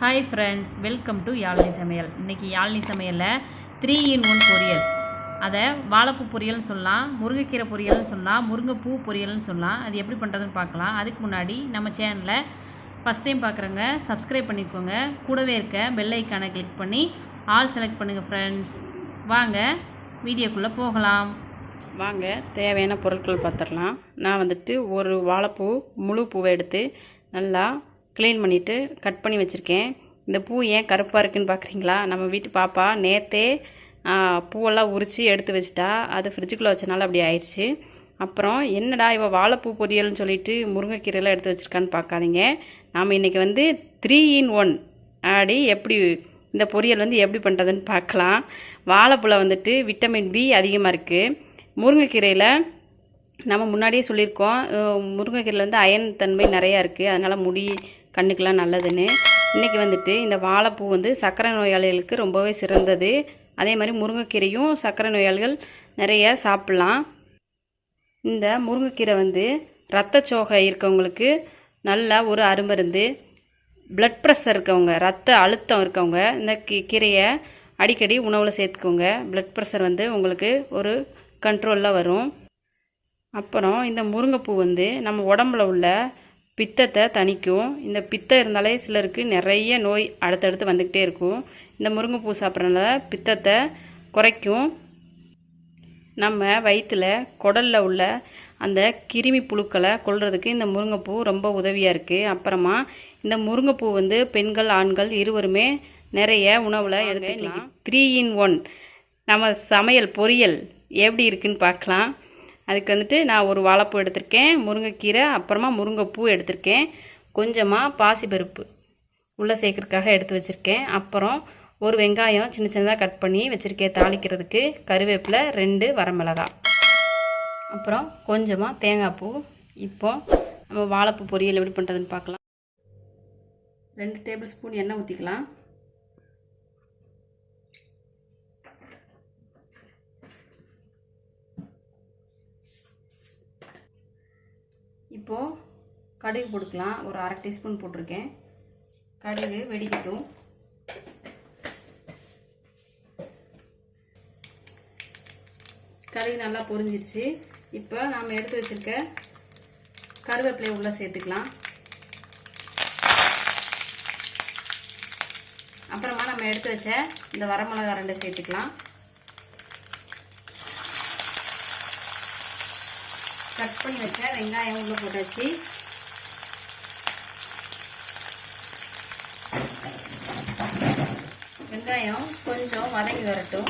Hi friends, welcome to Yazhini சமையல். இன்றைக்கி யாழ்னி சமையலில் 3-in-1 பொரியல். அதை வாழைப்பூ பொரியல்னு சொல்லலாம், முருங்கைக்கீரை பொரியல்னு சொல்லலாம், முருங்கைப்பூ பொரியல்னு சொல்லலாம். அது எப்படி பண்ணுறதுன்னு பார்க்கலாம். அதுக்கு முன்னாடி நம்ம சேனலை ஃபஸ்ட் டைம் பார்க்குறவங்க சப்ஸ்கிரைப் பண்ணிக்கோங்க. கூடவே இருக்க பெல் ஐக்கானை கிளிக் பண்ணி ஆல் செலக்ட் பண்ணுங்கள் ஃப்ரெண்ட்ஸ். வாங்க வீடியோக்குள்ளே போகலாம். வாங்க தேவையான பொருட்கள் பார்த்துடலாம். நான் ஒரு வாழைப்பூ முழு பூவை எடுத்து நல்லா க்ளீன் பண்ணிவிட்டு கட் பண்ணி வச்சுருக்கேன். இந்த பூ ஏன் கருப்பாக இருக்குதுன்னு பார்க்குறீங்களா? நம்ம வீட்டு பாப்பா நேற்றே பூவெல்லாம் உரித்து எடுத்து வச்சுட்டா. அது ஃப்ரிட்ஜுக்குள்ளே வச்சனால அப்படி ஆயிடுச்சு. அப்புறம் என்னடா இவள் வாழைப்பூ பொரியல்னு சொல்லிட்டு முருங்கைக்கீரைலாம் எடுத்து வச்சுருக்கான்னு பார்க்காதீங்க. நாம் இன்றைக்கி 3-in-1 அப்படி எப்படி இந்த பொரியல் எப்படி பண்ணுறதுன்னு பார்க்கலாம். வாழைப்பூவில் விட்டமின் பி அதிகமாக இருக்குது. முருங்கைக்கீரையில் நம்ம முன்னாடியே சொல்லியிருக்கோம், முருங்கைக்கீரையில் அயன் தன்மை நிறையா இருக்குது, அதனால் முடி கண்ணுக்கெலாம் நல்லதுன்னு. இன்றைக்கி இந்த வாழைப்பூ சர்க்கரை நோயாளிகளுக்கு ரொம்பவே சிறந்தது. அதே மாதிரி முருங்கைக்கீரையும் சர்க்கரை நோயாளிகள் நிறைய சாப்பிட்லாம். இந்த முருங்கைக்கீரை இரத்தச்சோகை இருக்கவங்களுக்கு நல்ல ஒரு அருமருந்து. பிளட் ப்ரெஷர் இருக்கவங்க, ரத்த அழுத்தம் இருக்கவங்க இந்த கீரையை அடிக்கடி உணவில் சேர்த்துக்கோங்க. பிளட் ப்ரெஷர் உங்களுக்கு ஒரு கண்ட்ரோலில் வரும். அப்புறம் இந்த முருங்கைப்பூ நம்ம உடம்புல உள்ள பித்தத்தை தணிக்கும். இந்த பித்தம் இருந்தாலே சிலருக்கு நிறைய நோய் அடுத்தடுத்து வந்துக்கிட்டே இருக்கும். இந்த முருங்கைப்பூ சாப்பிட்றதுனால பித்தத்தை குறைக்கும். நம்ம வயிற்றில் குடலில் உள்ள அந்த கிருமி புழுக்களை கொல்றதுக்கு இந்த முருங்கைப்பூ ரொம்ப உதவியாக இருக்குது. அப்புறமா இந்த முருங்கைப்பூ பெண்கள் ஆண்கள் இருவருமே நிறைய உணவில் எடுத்துக்கலாம். 3-in-1 நம்ம சமையல் பொரியல் எப்படி இருக்குன்னு பார்க்கலாம். அதுக்கு நான் ஒரு வாழைப்பூ எடுத்திருக்கேன், முருங்கைக்கீரை, அப்புறமா முருங்கைப்பூ எடுத்திருக்கேன், கொஞ்சமாக பாசிப்பருப்பு உள்ளே சேர்க்கறதுக்காக எடுத்து வச்சுருக்கேன். அப்புறம் ஒரு வெங்காயம் சின்ன சின்னதாக கட் பண்ணி வச்சுருக்கேன் தாளிக்கிறதுக்கு, கருவேப்பிலை, 2 வரமிளகாய், அப்புறம் கொஞ்சமாக தேங்காய் பூ. இப்போ நம்ம வாழைப்பூ பொரியல் எப்படி பண்ணுறதுன்னு பார்க்கலாம். 2 டேபிள் ஸ்பூன் எண்ணெய் ஊற்றிக்கலாம். இப்போது கடுகு போட்டுக்கலாம். ஒரு 1/2 டீஸ்பூன் போட்டிருக்கேன். கடுகு வெடிக்கட்டும். கடுகு நல்லா பொரிஞ்சிருச்சு. இப்போ நாம் எடுத்து வச்சுருக்க கருவேப்பிலையை உள்ளே சேர்த்துக்கலாம். அப்புறமா நம்ம எடுத்து வச்ச இந்த வரமிளகாய் 2 சேர்த்துக்கலாம். கட் பண்ணி வச்ச வெங்காயம் உள்ளே போட்டாச்சு. வெங்காயம் கொஞ்சம் வதங்கி வரட்டும்.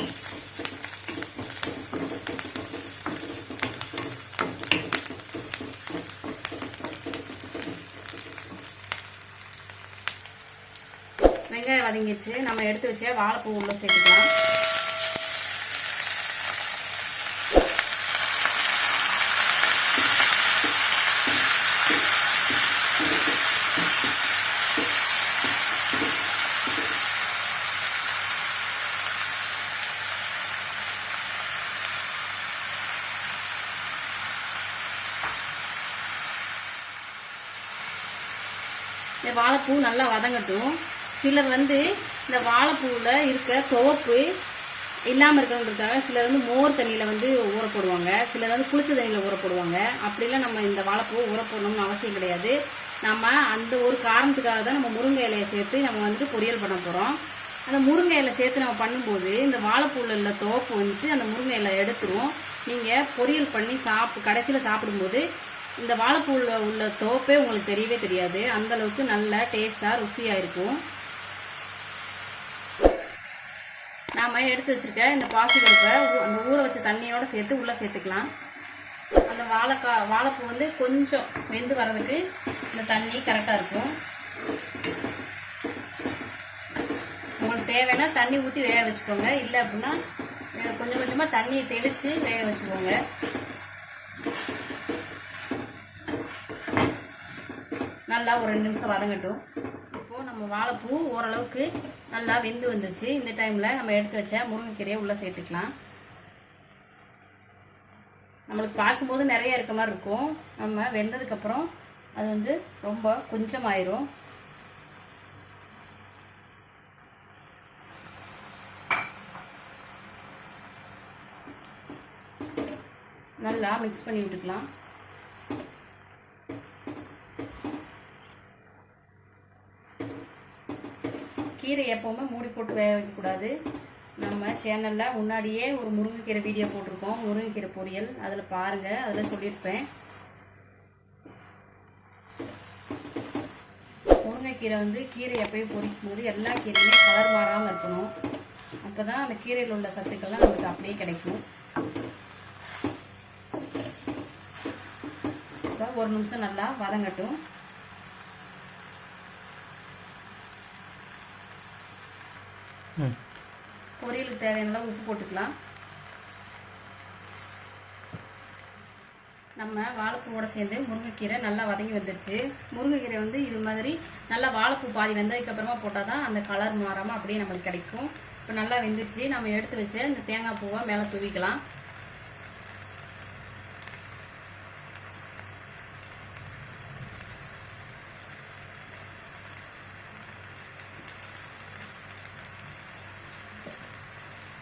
வெங்காயம் வதங்கிச்சு. நம்ம எடுத்து வச்ச வாழைப்பூ உள்ளே சேர்த்துக்கலாம். இந்த வாழைப்பூ நல்லா வதங்கட்டும். சிலர் இந்த வாழைப்பூவில் இருக்க துவப்பு இல்லாமல் இருக்கணுன்றதுக்காக சிலர் மோர் தண்ணியில் ஊற போடுவாங்க, சிலர் புளிச்ச தண்ணியில் ஊற போடுவாங்க. அப்படிலாம் நம்ம இந்த வாழைப்பூ ஊற போடணும்னு அவசியம் கிடையாது. நம்ம அந்த ஒரு காரணத்துக்காக தான் நம்ம முருங்கை இலையை சேர்த்து நம்ம பொரியல் பண்ண போகிறோம். அந்த முருங்கை இலை சேர்த்து நம்ம பண்ணும்போது இந்த வாழைப்பூவில் உள்ள துவப்பு அந்த முருங்கை இலை எடுத்துரும். நீங்கள் பொரியல் பண்ணி கடைசியில் சாப்பிடும்போது இந்த வாழைப்பூவில் உள்ள தோப்பே உங்களுக்கு தெரியவே தெரியாது. அந்தளவுக்கு நல்ல டேஸ்ட்டாக ருசியாக இருக்கும். நாம் எடுத்து வச்சுருக்க இந்த பாசிப்பருப்பை அந்த ஊற வச்ச தண்ணியோடு சேர்த்து உள்ளே சேர்த்துக்கலாம். அந்த வாழைப்பூ கொஞ்சம் வெந்து வர்றதுக்கு இந்த தண்ணி கரெக்டாக இருக்கும். உங்களுக்கு தேவைன்னா தண்ணி ஊற்றி வேக வச்சுக்கோங்க. இல்லை அப்படின்னா கொஞ்சம் கொஞ்சமாக தண்ணியை தெளித்து வேக வச்சுக்கோங்க. நல்லா ஒரு 2 நிமிஷம் வதங்கட்டும். இப்போது நம்ம வாழைப்பூ ஓரளவுக்கு நல்லா வெந்து வந்துச்சு. இந்த டைமில் நம்ம எடுத்து வச்ச முருங்கைக்கீரையை உள்ளே சேர்த்துக்கலாம். நம்மளுக்கு பார்க்கும்போது நிறைய இருக்க மாதிரி இருக்கும். நம்ம வெந்ததுக்கப்புறம் அது ரொம்ப கொஞ்சமாயிரும். நல்லா மிக்ஸ் பண்ணி விட்டுக்கலாம். கீரை எப்போவுமே மூடி போட்டு வேக வைக்கக்கூடாது. நம்ம சேனலில் முன்னாடியே ஒரு முருங்கைக்கீரை வீடியோ போட்டிருக்கோம், முருங்கைக்கீரை பொரியல். அதில் பாருங்கள், அதில் சொல்லியிருப்பேன். முருங்கைக்கீரை கீரை எப்பயும் பொரிக்கும் போது எல்லா கீரையுமே கலர் மாறாமல் இருக்கணும். அப்போ தான் அந்த கீரையில் உள்ள சத்துக்கள்லாம் நமக்கு அப்படியே கிடைக்கும். இப்போ ஒரு நிமிஷம் நல்லா வதங்கட்டும். பொரியலுக்கு தேவையான உப்பு போட்டுக்கலாம். நம்ம வாழைப்பூவோட சேர்ந்து முருங்கைக்கீரை நல்லா வதங்கி வந்துடுச்சு. முருங்கைக்கீரை இது மாதிரி நல்லா வாழைப்பூ பாதி வெந்ததுக்கப்புறமா போட்டால் தான் அந்த கலர் மாறாமல் அப்படியே நமக்கு கிடைக்கும். இப்போ நல்லா வெந்துடுச்சு. நம்ம எடுத்து வச்சு இந்த தேங்காய் பூவை மேலே தூவிக்கலாம்.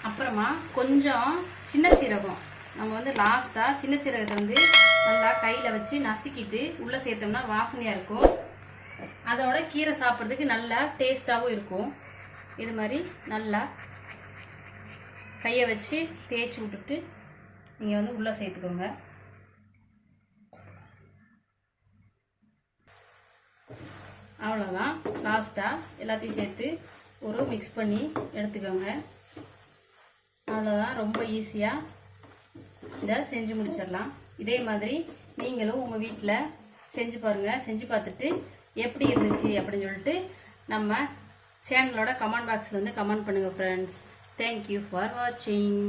அப்புறமா கொஞ்சம் சின்ன சீரகம் நம்ம லாஸ்ட்டாக சின்ன சீரகத்தை நல்லா கையில் வச்சு நசுக்கிட்டு உள்ளே சேர்த்தோம்னா வாசனையாக இருக்கும். அதோட கீரை சாப்பிட்றதுக்கு நல்லா டேஸ்ட்டாகவும் இருக்கும். இது மாதிரி நல்லா கையை வச்சு தேய்ச்சி விட்டுட்டு நீங்கள் உள்ளே சேர்த்துக்கோங்க. அவ்வளோதான். லாஸ்ட்டாக எல்லாத்தையும் சேர்த்து ஒரு மிக்ஸ் பண்ணி எடுத்துக்கோங்க. அவ்வளோதான். ரொம்ப ஈஸியாக இதை செஞ்சு முடிச்சிடலாம். இதே மாதிரி நீங்களும் உங்கள் வீட்டில் செஞ்சு பாருங்கள். செஞ்சு பார்த்துட்டு எப்படி இருந்துச்சு அப்படின்னு சொல்லிட்டு நம்ம சேனலோட கமெண்ட் பாக்ஸில் கமெண்ட் பண்ணுங்கள் ஃப்ரெண்ட்ஸ். தேங்க்யூ ஃபார் வாட்சிங்.